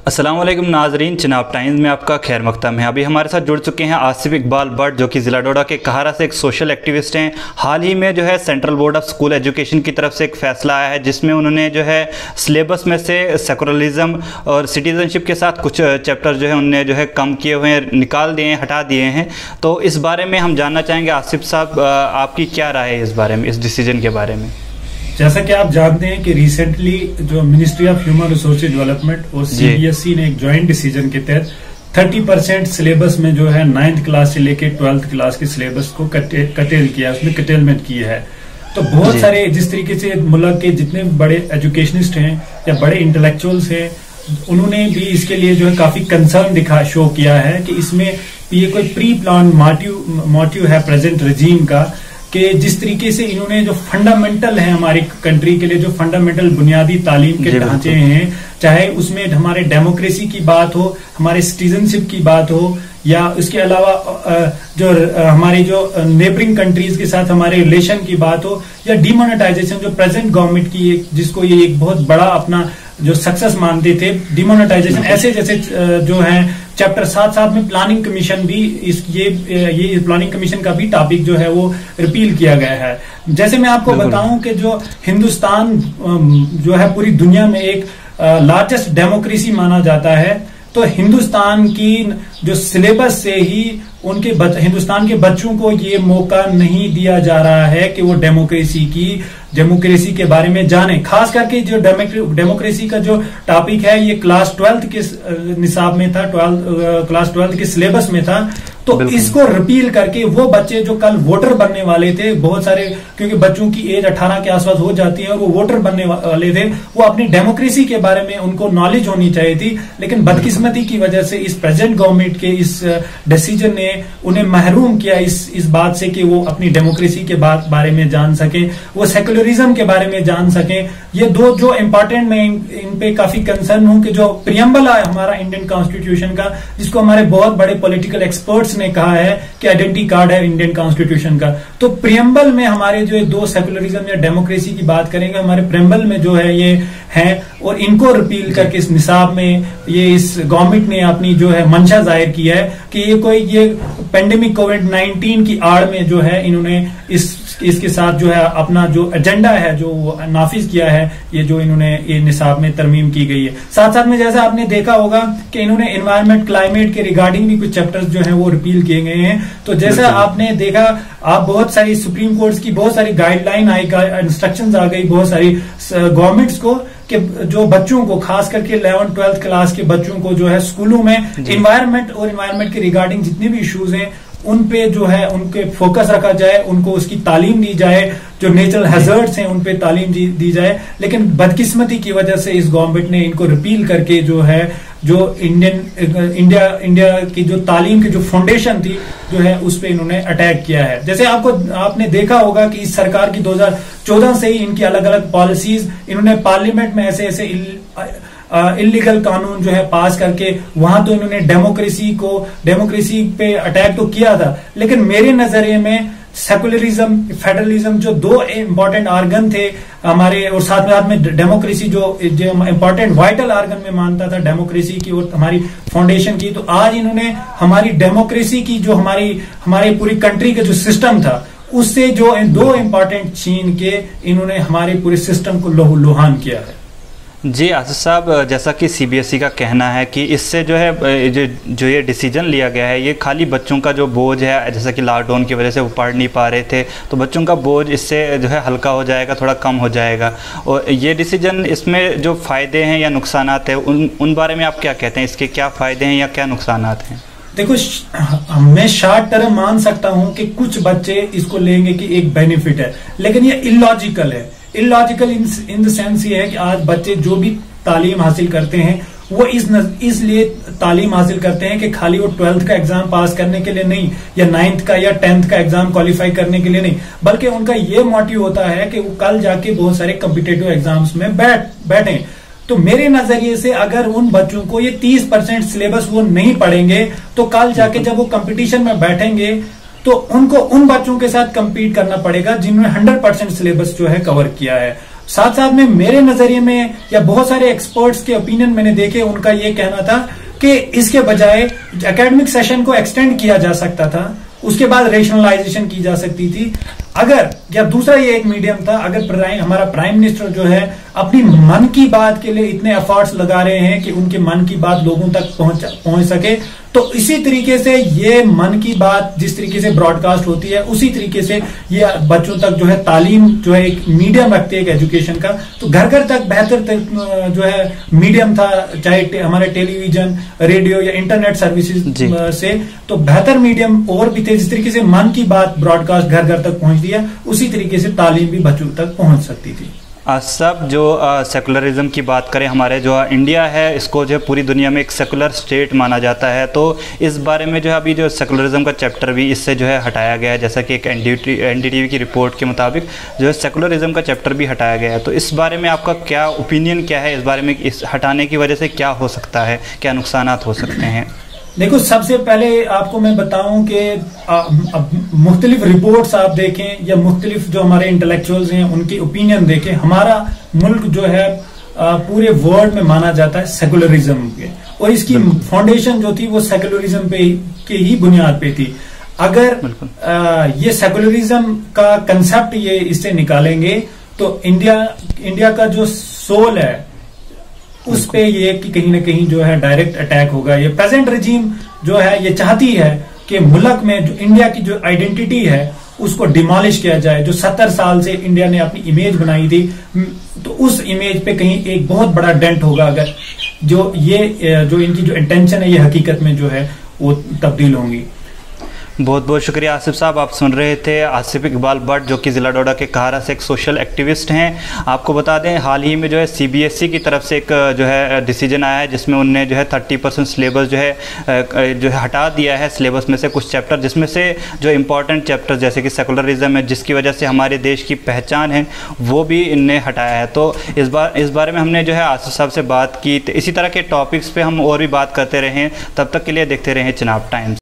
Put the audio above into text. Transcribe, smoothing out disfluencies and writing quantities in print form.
अस्सलाम वालेकुम नाजरीन, चिनाब टाइम्स में आपका खैर मकदम है। अभी हमारे साथ जुड़ चुके हैं आसिफ इकबाल भट्ट, जो कि ज़िला डोडा के कहारा से एक सोशल एक्टिविस्ट हैं। हाल ही में जो है central board of school education की तरफ से एक फ़ैसला आया है, जिसमें उन्होंने जो है सिलेबस में से सेकुलरिज्म और सिटीज़नशिप के साथ कुछ चैप्टर जो है उनने जो है कम किए हुए हैं, निकाल दिए हैं, हटा दिए हैं। तो इस बारे में हम जानना चाहेंगे आसिफ साहब, आपकी क्या राय है इस बारे में, इस डिसीजन के बारे में? जैसा कि आप जानते हैं कि रिसेंटली जो ministry of human resources development और सीबीएसई ने एक ज्वाइंट डिसीजन के तहत 30% सिलेबस में जो है 9th क्लास से लेकर 12th क्लास के सिलेबस को कटेल किया, उसमें कटेलमेंट की है। तो बहुत सारे जिस तरीके से मुल्क के जितने बड़े एजुकेशनिस्ट हैं या बड़े इंटेलेक्चुअल्स हैं, उन्होंने भी इसके लिए जो है काफी कंसर्न शो किया है कि इसमें ये कोई प्री प्लान मोटिव है प्रेजेंट रजीम का, कि जिस तरीके से इन्होंने जो फंडामेंटल है हमारी कंट्री के लिए, जो फंडामेंटल बुनियादी तालीम के ढांचे हैं, चाहे उसमें हमारे डेमोक्रेसी की बात हो, हमारे सिटीजनशिप की बात हो, या उसके अलावा जो हमारी जो नेबरिंग कंट्रीज के साथ हमारे रिलेशन की बात हो, या डिमोनेटाइजेशन जो प्रेजेंट गवर्नमेंट की जिसको ये एक बहुत बड़ा अपना जो सक्सेस मानते थे, डिमोनेटाइजेशन, ऐसे जैसे जो है चैप्टर साथ में प्लानिंग कमीशन भी ये प्लानिंग कमीशन का भी टॉपिक जो है वो रिपील किया गया है। जैसे मैं आपको बताऊं कि जो हिंदुस्तान जो है पूरी दुनिया में एक लार्जेस्ट डेमोक्रेसी माना जाता है, तो हिंदुस्तान की जो सिलेबस से ही हिंदुस्तान के बच्चों को ये मौका नहीं दिया जा रहा है कि वो डेमोक्रेसी के बारे में जाने। खास करके जो डेमोक्रेसी का जो टॉपिक है ये क्लास 12th के निसाब में था, क्लास 12th के सिलेबस में था। तो इसको रिपील करके वो बच्चे जो कल वोटर बनने वाले थे, बहुत सारे, क्योंकि बच्चों की एज 18 के आसपास हो जाती है और वो वोटर बनने वाले थे, वो अपनी डेमोक्रेसी के बारे में उनको नॉलेज होनी चाहिए थी। लेकिन बदकिस्मती की वजह से इस प्रेजेंट गवर्नमेंट के इस डिसीजन ने उन्हें महरूम किया इस बात से कि वो अपनी डेमोक्रेसी के बारे में जान सके, वो सेकुलरिज्म के बारे में जान सके। ये दो जो इम्पोर्टेंट, मैं इन पे काफी कंसर्न हूं कि जो प्रियम्बल है हमारा इंडियन कॉन्स्टिट्यूशन का, जिसको हमारे बहुत बड़े पॉलिटिकल एक्सपर्ट्स ने कहा है कि आइडेंटिटी कार्ड है इंडियन कॉन्स्टिट्यूशन का, तो प्रियम्बल में हमारे जो दो सेकुलरिज्म या डेमोक्रेसी की बात करेंगे, हमारे प्रियम्बल में जो है ये है, और इनको रिपील करके इस निसाब में ये इस गवर्नमेंट ने अपनी जो है मंशा जाहिर की है कि ये पेंडेमिक कोविड-19 की आड़ में जो है इन्होंने इसके साथ जो है अपना जो एजेंडा है जो नाफिज किया है, ये जो इन्होंने ये निसाब में तरमीम की गई है। साथ साथ में जैसा आपने देखा होगा कि इन्होंने एनवायरमेंट क्लाइमेट के रिगार्डिंग भी कुछ चैप्टर्स जो है वो रिपील किए गए हैं। तो जैसा आपने देखा, आप बहुत सारी सुप्रीम कोर्ट की बहुत सारी गाइडलाइन आई, इंस्ट्रक्शंस आ गई बहुत सारी गवर्नमेंट्स को कि जो बच्चों को, खास करके 11th 12th क्लास के बच्चों को जो है स्कूलों में एनवायरमेंट के रिगार्डिंग जितने भी इश्यूज हैं उन पे जो है उनके फोकस रखा जाए, उनको उसकी तालीम दी जाए, जो नेचुरल हैजर्ड्स हैं उन पे तालीम दी जाए। लेकिन बदकिस्मती की वजह से इस गवर्नमेंट ने इनको रिपील करके जो है जो इंडिया की जो तालीम की जो फाउंडेशन थी जो है उस पे इन्होंने अटैक किया है। जैसे आपने देखा होगा कि इस सरकार की 2014 से ही इनकी अलग अलग पॉलिसीज, इन्होंने पार्लियामेंट में ऐसे इलीगल कानून जो है पास करके वहां तो इन्होंने डेमोक्रेसी पे अटैक तो किया था, लेकिन मेरे नजरिए में सेकुलरिज्म, फेडरलिज्म जो दो इंपॉर्टेंट आर्गन थे हमारे, और साथ में डेमोक्रेसी जो इंपॉर्टेंट वाइटल आर्गन में मानता था डेमोक्रेसी की और हमारी फाउंडेशन की, तो आज इन्होंने हमारी डेमोक्रेसी की जो हमारी पूरी कंट्री का जो सिस्टम था उससे जो दो इंपॉर्टेंट छीन के इन्होंने हमारे पूरे सिस्टम को लहूलुहान किया है। जी आसिफ साहब, जैसा कि सीबीएसई का कहना है कि इससे जो है जो ये डिसीजन लिया गया है, ये खाली बच्चों का जो बोझ है, जैसा कि लॉकडाउन की वजह से वो पढ़ नहीं पा रहे थे, तो बच्चों का बोझ इससे जो है हल्का हो जाएगा, थोड़ा कम हो जाएगा। और ये डिसीजन, इसमें जो फ़ायदे हैं या नुकसानात हैं, उन बारे में आप क्या कहते हैं? इसके क्या फ़ायदे हैं या क्या नुकसानात हैं? देखो, मैं शॉर्ट टर्म मान सकता हूं कि कुछ बच्चे इसको लेंगे कि एक बेनिफिट है, लेकिन ये इलॉजिकल है। इलॉजिकल इन द सेंस ये है कि आज बच्चे जो भी तालीम हासिल करते हैं वो इसलिए तालीम हासिल करते हैं कि खाली वो 12th का एग्जाम पास करने के लिए नहीं, या 9th का या 10th का एग्जाम क्वालिफाई करने के लिए नहीं, बल्कि उनका ये मोटिव होता है कि वो कल जाके बहुत सारे कॉम्पिटिटिव एग्जाम्स में बैठे। तो मेरे नजरिए से अगर उन बच्चों को ये 30% सिलेबस वो नहीं पढ़ेंगे, तो कल जाके जब वो कंपटीशन में बैठेंगे तो उनको उन बच्चों के साथ कंपीट करना पड़ेगा जिन्होंने 100% सिलेबस जो है कवर किया है। साथ साथ में मेरे नजरिए में या बहुत सारे एक्सपर्ट्स के ओपिनियन मैंने देखे, उनका ये कहना था कि इसके बजाय एकेडमिक सेशन को एक्सटेंड किया जा सकता था, उसके बाद रेशनलाइजेशन की जा सकती थी। अगर या दूसरा ये एक मीडियम था, अगर हमारा प्राइम मिनिस्टर जो है अपनी मन की बात के लिए इतने एफर्ट्स लगा रहे हैं कि उनके मन की बात लोगों तक पहुंच सके, तो इसी तरीके से ये मन की बात जिस तरीके से ब्रॉडकास्ट होती है उसी तरीके से ये बच्चों तक जो है तालीम जो है एक मीडियम रखते हैं एक एजुकेशन का, तो घर घर तक बेहतर जो है मीडियम था, चाहे हमारे टेलीविजन, रेडियो या इंटरनेट सर्विसेज से, तो बेहतर मीडियम और भी थे। जिस तरीके से मन की बात ब्रॉडकास्ट घर घर तक पहुंचती है, उसी तरीके से तालीम भी बच्चों तक पहुंच सकती थी। सब जो सेकुलरिज्म की बात करें, हमारे जो इंडिया है इसको जो पूरी दुनिया में एक सेकुलर स्टेट माना जाता है, तो इस बारे में जो है अभी जो सेकुलरिज्म का चैप्टर भी इससे जो है हटाया गया है, जैसा कि एक एनडीटीवी की रिपोर्ट के मुताबिक जो है सेकुलरिज्म का चैप्टर भी हटाया गया है। तो इस बारे में आपका क्या ओपिनियन क्या है, इस बारे में इस हटाने की वजह से क्या हो सकता है, क्या नुकसानात हो सकते हैं? देखो, सबसे पहले आपको मैं बताऊं कि मुख्तलिफ रिपोर्ट्स आप देखें या मुख्तलिफ जो हमारे इंटेलेक्चुअल्स हैं उनके ओपिनियन देखें, हमारा मुल्क जो है पूरे वर्ल्ड में माना जाता है सेकुलरिज्म के, और इसकी फाउंडेशन जो थी वो सेकुलरिज्म पे की ही बुनियाद पे थी। अगर ये सेकुलरिज्म का कंसेप्ट ये इससे निकालेंगे तो इंडिया का जो सोल है उस पे ये कि कहीं ना कहीं जो है डायरेक्ट अटैक होगा। ये प्रेजेंट रजीम जो है ये चाहती है कि मुल्क में जो इंडिया की जो आइडेंटिटी है उसको डिमोलिश किया जाए। जो 70 साल से इंडिया ने अपनी इमेज बनाई थी, तो उस इमेज पे कहीं एक बहुत बड़ा डेंट होगा अगर जो इनकी जो इंटेंशन है ये हकीकत में जो है वो तब्दील होंगी। बहुत बहुत शुक्रिया आसिफ साहब। आप सुन रहे थे आसिफ इकबाल भट्ट, जो कि ज़िला डोडा के कहारा से एक सोशल एक्टिविस्ट हैं। आपको बता दें हाल ही में जो है सीबीएसई की तरफ से एक जो है डिसीजन आया है, जिसमें उनने जो है 30% सिलेबस जो है हटा दिया है सिलेबस में से कुछ चैप्टर, जिसमें से जो इम्पॉर्टेंट चैप्टर जैसे कि सेकुलरिज्म है, जिसकी वजह से हमारे देश की पहचान है, वो भी इनने हटाया है। तो इस बारे में हमने जो है आसिफ साहब से बात की। तो इसी तरह के टॉपिक्स पर हम और भी बात करते रहें। तब तक के लिए देखते रहें चिनाब टाइम्स।